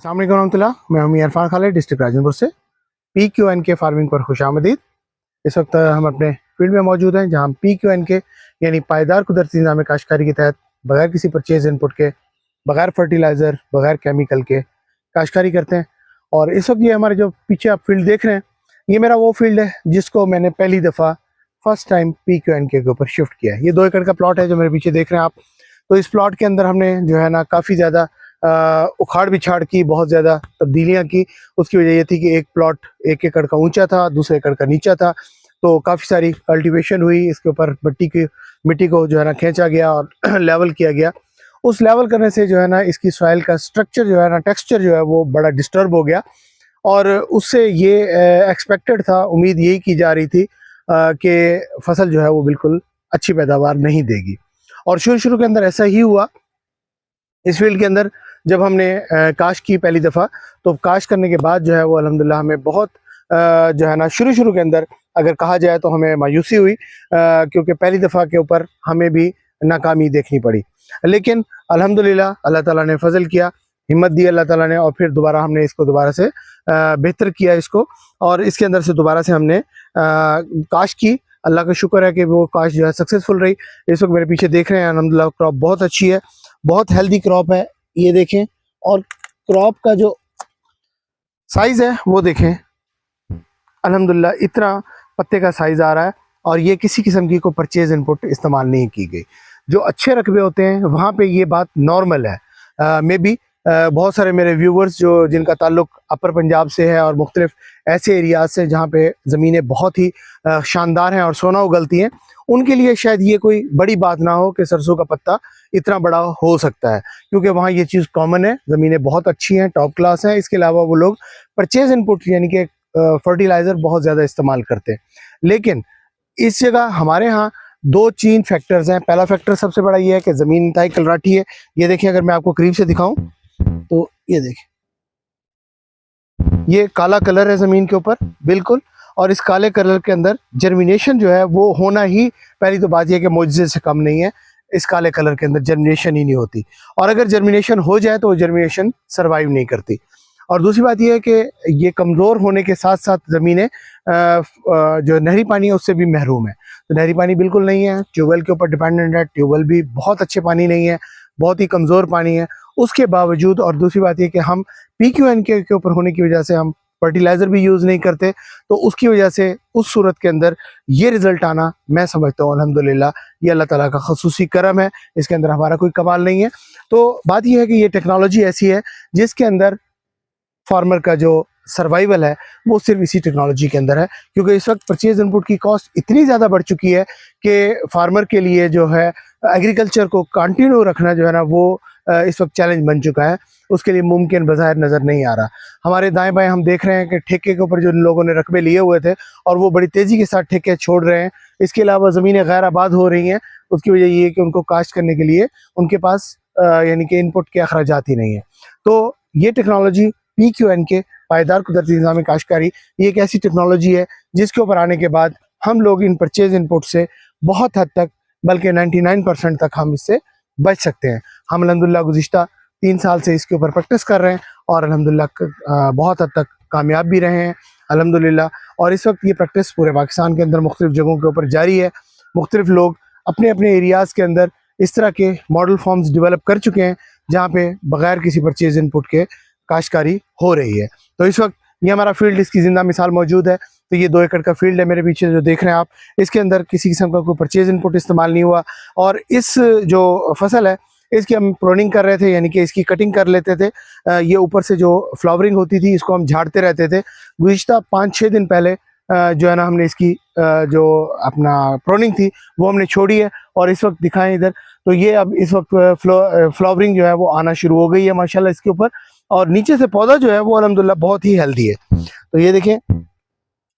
अस्सलाम वालेकुम रहमतुल्लाह। मैं हूं इरफान खालिद, डिस्ट्रिक्ट राजनपुर से। PQN के फार्मिंग पर खुशामदीद। इस वक्त हम अपने फील्ड में मौजूद हैं जहां PQN के यानी पायदार कुदरती निज़ाम काश्तकारी के तहत बगैर किसी परचेज इनपुट के, बगैर फर्टिलाइज़र, बगैर केमिकल के काश्तकारी करते हैं। और इस वक्त ये हमारे जो पीछे आप फील्ड देख रहे हैं, ये मेरा वो फील्ड है जिसको मैंने पहली दफ़ा फर्स्ट टाइम PQN के ऊपर शिफ्ट किया है। ये 2 एकड़ का प्लॉट है जो मेरे पीछे देख रहे हैं आप। तो इस प्लॉट के अंदर हमने जो है ना काफ़ी ज़्यादा उखाड़ बिछाड़ की, बहुत ज़्यादा तब्दीलियाँ की। उसकी वजह ये थी कि एक प्लॉट 1 एकड़ का ऊंचा था, दूसरे एकड़ का नीचा था, तो काफ़ी सारी कल्टीवेशन हुई। इसके ऊपर मिट्टी को जो है ना खींचा गया और लेवल किया गया। उस लेवल करने से जो है ना इसकी सॉइल का स्ट्रक्चर जो है ना, टेक्सचर जो है वो बड़ा डिस्टर्ब हो गया। और उससे ये एक्सपेक्टेड था, उम्मीद यही की जा रही थी कि फसल जो है वो बिल्कुल अच्छी पैदावार नहीं देगी। और शुरू के अंदर ऐसा ही हुआ। इस फील्ड के अंदर जब हमने काश की पहली दफ़ा, तो काश करने के बाद जो है वो अल्हम्दुलिल्लाह हमें बहुत जो है ना शुरू के अंदर अगर कहा जाए तो हमें मायूसी हुई, क्योंकि पहली दफ़ा के ऊपर हमें भी नाकामी देखनी पड़ी। लेकिन अल्हम्दुलिल्लाह अल्लाह ताला ने फजल किया, हिम्मत दी अल्लाह ताला ने, और फिर दोबारा हमने इसको दोबारा से बेहतर किया इसको, और इसके अंदर से दोबारा से हमने काश की। अल्लाह का शुक्र है कि वो काश जो है सक्सेसफुल रही। इस वक्त मेरे पीछे देख रहे हैं अल्हम्दुलिल्लाह क्रॉप बहुत अच्छी है, बहुत हेल्दी क्रॉप है, ये देखें। और क्रॉप का जो साइज़ है वो देखें, अल्हम्दुलिल्लाह इतना पत्ते का साइज़ आ रहा है। और ये किसी किस्म की कोई परचेज इनपुट इस्तेमाल नहीं की गई। जो अच्छे रकबे होते हैं वहाँ पे ये बात नॉर्मल है। मे बी बहुत सारे मेरे व्यूवर्स जिनका ताल्लुक अपर पंजाब से है और मुख्तलिफ ऐसे एरियाज से जहाँ पे ज़मीनें बहुत ही शानदार हैं और सोना उगलती हैं, उनके लिए शायद ये कोई बड़ी बात ना हो कि सरसों का पत्ता इतना बड़ा हो सकता है, क्योंकि वहाँ ये चीज़ कॉमन है। ज़मीनें बहुत अच्छी हैं, टॉप क्लास हैं। इसके अलावा वो लोग परचेज इनपुट यानी कि फर्टिलाइज़र बहुत ज़्यादा इस्तेमाल करते हैं। लेकिन इस जगह हमारे यहाँ 2-3 फैक्टर्स हैं। पहला फैक्टर सबसे बड़ा ये है कि ज़मीन इंतहाई कलराठी है। ये देखिए, अगर मैं आपको करीब से दिखाऊं तो ये देखिए, ये काला कलर है ज़मीन के ऊपर बिल्कुल। और इस काले कलर के अंदर जर्मिनेशन जो है वो होना ही, पहली तो बात यह है कि मुआजिज़े से कम नहीं है। इस काले कलर के अंदर जर्मिनेशन ही नहीं होती, और अगर जर्मिनेशन हो जाए तो वो जर्मिनेशन सर्वाइव नहीं करती। और दूसरी बात यह है कि ये कमज़ोर होने के साथ साथ ज़मीनें जो नहरी पानी है उससे भी महरूम है। तो नहरी पानी बिल्कुल नहीं है, ट्यूबवेल के ऊपर डिपेंडेंट है। ट्यूबवेल भी बहुत अच्छे पानी नहीं है, बहुत ही कमज़ोर पानी है उसके बावजूद। और दूसरी बात यह कि हम PQN के ऊपर होने की वजह से हम फर्टिलाइज़र भी यूज़ नहीं करते, तो उसकी वजह से उस सूरत के अंदर ये रिज़ल्ट आना, मैं समझता हूँ अल्हम्दुलिल्लाह ये अल्लाह ताला का ख़ुसूसी करम है। इसके अंदर हमारा कोई कमाल नहीं है। तो बात यह है कि ये टेक्नोलॉजी ऐसी है जिसके अंदर फार्मर का जो सर्वाइवल है वो सिर्फ इसी टेक्नोलॉजी के अंदर है, क्योंकि इस वक्त परचेज इनपुट की कॉस्ट इतनी ज़्यादा बढ़ चुकी है कि फार्मर के लिए जो है एग्रीकल्चर को कंटिन्यू रखना जो है ना वो इस वक्त चैलेंज बन चुका है। उसके लिए मुमकिन बज़ाहिर नज़र नहीं आ रहा। हमारे दाएं बाएं हम देख रहे हैं कि ठेके के ऊपर जो लोगों ने रकबे लिए हुए थे और वो बड़ी तेज़ी के साथ ठेके छोड़ रहे हैं। इसके अलावा ज़मीनें गैर आबाद हो रही हैं। उसकी वजह ये है कि उनको काश्त करने के लिए उनके पास यानी कि इनपुट के अखराजात ही नहीं है। तो ये टेक्नोलॉजी PQN के पायदार कुदरती निज़ाम काश्तकारी, ये एक ऐसी टेक्नोलॉजी है जिसके ऊपर आने के बाद हम लोग इन परचेज इनपुट से बहुत हद तक, बल्कि 99% तक हम इससे बच सकते हैं। हम अल्हम्दुलिल्लाह गुज़िश्ता 3 साल से इसके ऊपर प्रैक्टिस कर रहे हैं और अल्हम्दुलिल्लाह बहुत हद तक कामयाब भी रहे हैं अल्हम्दुलिल्लाह। और इस वक्त ये प्रैक्टिस पूरे पाकिस्तान के अंदर मुख्तलिफ जगहों के ऊपर जारी है। मुख्तलिफ लोग अपने अपने एरियाज़ के अंदर इस तरह के मॉडल फॉर्म्स डेवलप कर चुके हैं जहाँ पे बग़ैर किसी परचेज इनपुट के काश्तकारी हो रही है। तो इस वक्त ये हमारा फील्ड, इसकी ज़िंदा मिसाल मौजूद है। तो ये 2 एकड़ का फील्ड है मेरे पीछे जो देख रहे हैं आप। इसके अंदर किसी किस्म का कोई परचेज इनपुट इस्तेमाल नहीं हुआ। और इस जो फसल है इसकी हम प्रोनिंग कर रहे थे, यानी कि इसकी कटिंग कर लेते थे। ये ऊपर से जो फ्लावरिंग होती थी इसको हम झाड़ते रहते थे। गुज़िश्ता 5-6 दिन पहले जो है ना हमने इसकी जो अपना प्रोनिंग थी वो हमने छोड़ी है। और इस वक्त दिखाएं इधर, तो ये अब इस वक्त फ्लावरिंग जो है वो आना शुरू हो गई है माशाल्लाह इसके ऊपर। और नीचे से पौधा जो है वो अल्हम्दुलिल्लाह बहुत ही हेल्दी है। तो ये देखें,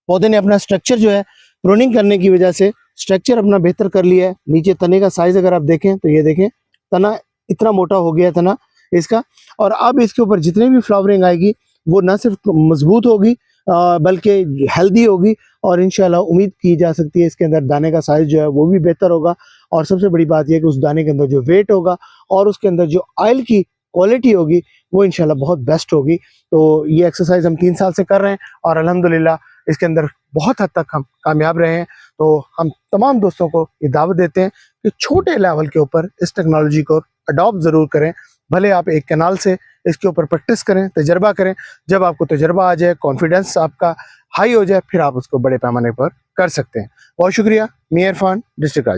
पौधे ने अपना स्ट्रक्चर जो है प्रूनिंग करने की वजह से स्ट्रक्चर अपना बेहतर कर लिया है। नीचे तने का साइज़ अगर आप देखें तो ये देखें, तना इतना मोटा हो गया तना इसका। और अब इसके ऊपर जितनी भी फ्लावरिंग आएगी वो ना सिर्फ मजबूत होगी बल्कि हेल्दी होगी। और इंशाल्लाह उम्मीद की जा सकती है इसके अंदर दाने का साइज़ जो है वो भी बेहतर होगा। और सबसे बड़ी बात यह है कि उस दाने के अंदर जो वेट होगा और उसके अंदर जो ऑयल की क्वालिटी होगी वो इंशाल्लाह बहुत बेस्ट होगी। तो ये एक्सरसाइज हम 3 साल से कर रहे हैं और अल्हम्दुलिल्लाह इसके अंदर बहुत हद तक हम कामयाब रहे हैं। तो हम तमाम दोस्तों को ये दावत देते हैं कि छोटे लेवल के ऊपर इस टेक्नोलॉजी को अडॉप्ट ज़रूर करें। भले आप एक कैनाल से इसके ऊपर प्रैक्टिस करें, तजर्बा करें। जब आपको तजर्बा आ जाए, कॉन्फिडेंस आपका हाई हो जाए, फिर आप उसको बड़े पैमाने पर कर सकते हैं। बहुत शुक्रिया। मी इरफान, डिस्ट्रिक्ट